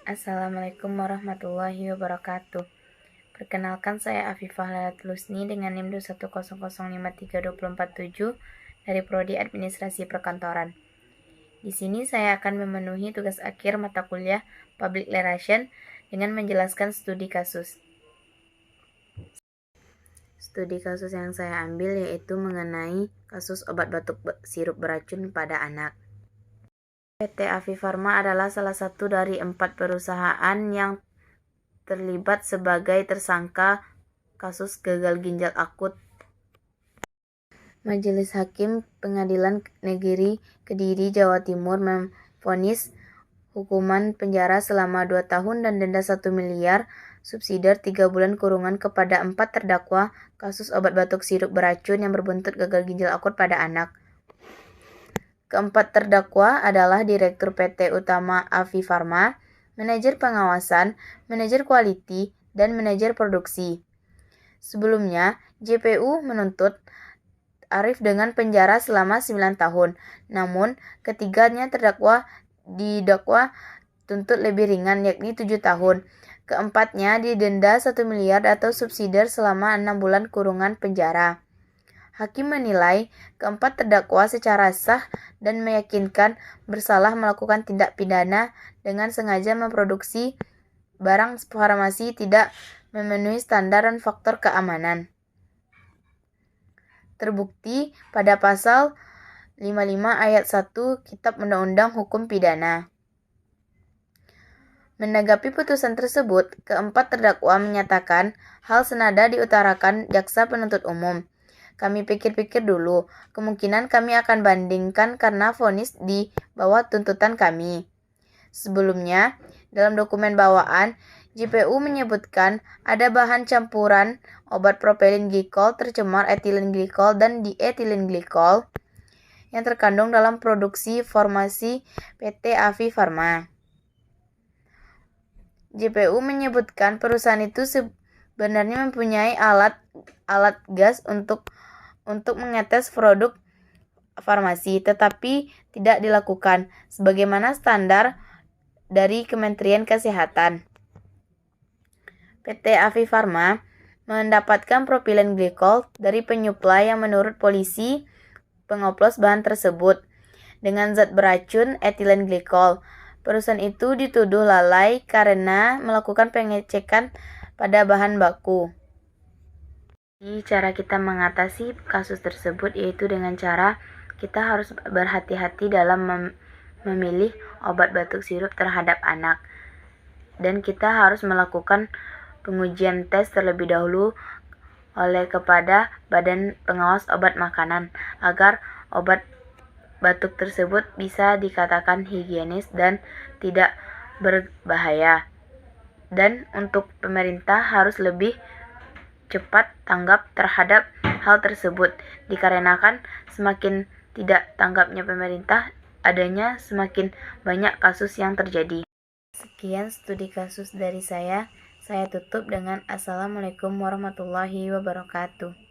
Assalamualaikum warahmatullahi wabarakatuh. Perkenalkan, saya Afifah Lailatul Husni dengan NIM 210053247 dari Prodi Administrasi Perkantoran. Di sini saya akan memenuhi tugas akhir mata kuliah Public Relation dengan menjelaskan studi kasus. Studi kasus yang saya ambil yaitu mengenai kasus obat batuk sirup beracun pada anak. PT Afifarma adalah salah satu dari 4 perusahaan yang terlibat sebagai tersangka kasus gagal ginjal akut. Majelis Hakim Pengadilan Negeri Kediri, Jawa Timur memvonis hukuman penjara selama 2 tahun dan denda 1 miliar, subsidi 3 bulan kurungan kepada 4 terdakwa kasus obat batuk sirup beracun yang berbuntut gagal ginjal akut pada anak. Keempat terdakwa adalah Direktur PT Utama Afifarma, Manajer Pengawasan, Manajer Quality, dan Manajer Produksi. Sebelumnya, JPU menuntut Arif dengan penjara selama 9 tahun. Namun, ketiganya terdakwa didakwa tuntut lebih ringan, yakni 7 tahun. Keempatnya didenda 1 miliar atau subsidi selama 6 bulan kurungan penjara. Hakim menilai keempat terdakwa secara sah dan meyakinkan bersalah melakukan tindak pidana dengan sengaja memproduksi barang farmasi tidak memenuhi standar dan faktor keamanan. Terbukti pada pasal 55 ayat 1 Kitab Undang-Undang Hukum Pidana. Menanggapi putusan tersebut, keempat terdakwa menyatakan hal senada diutarakan jaksa penuntut umum. Kami pikir-pikir dulu, kemungkinan kami akan bandingkan karena vonis di bawah tuntutan kami. Sebelumnya, dalam dokumen bawaan, JPU menyebutkan ada bahan campuran obat propylene glikol tercemar etilen glikol dan dietilen glikol yang terkandung dalam produksi farmasi PT Afifarma. JPU menyebutkan perusahaan itu sebenarnya mempunyai alat gas untuk mengetes produk farmasi, tetapi tidak dilakukan sebagaimana standar dari Kementerian Kesehatan. PT Afifarma mendapatkan propylene glikol dari penyuplai yang menurut polisi pengoplos bahan tersebut dengan zat beracun etilen glikol. Perusahaan itu dituduh lalai karena melakukan pengecekan pada bahan baku. Cara kita mengatasi kasus tersebut yaitu dengan cara kita harus berhati-hati dalam memilih obat batuk sirup terhadap anak, dan kita harus melakukan pengujian tes terlebih dahulu kepada Badan Pengawas Obat Makanan agar obat batuk tersebut bisa dikatakan higienis dan tidak berbahaya. Dan untuk pemerintah harus lebih cepat tanggap terhadap hal tersebut, dikarenakan semakin tidak tanggapnya pemerintah, adanya semakin banyak kasus yang terjadi. Sekian studi kasus dari saya tutup dengan Assalamualaikum warahmatullahi wabarakatuh.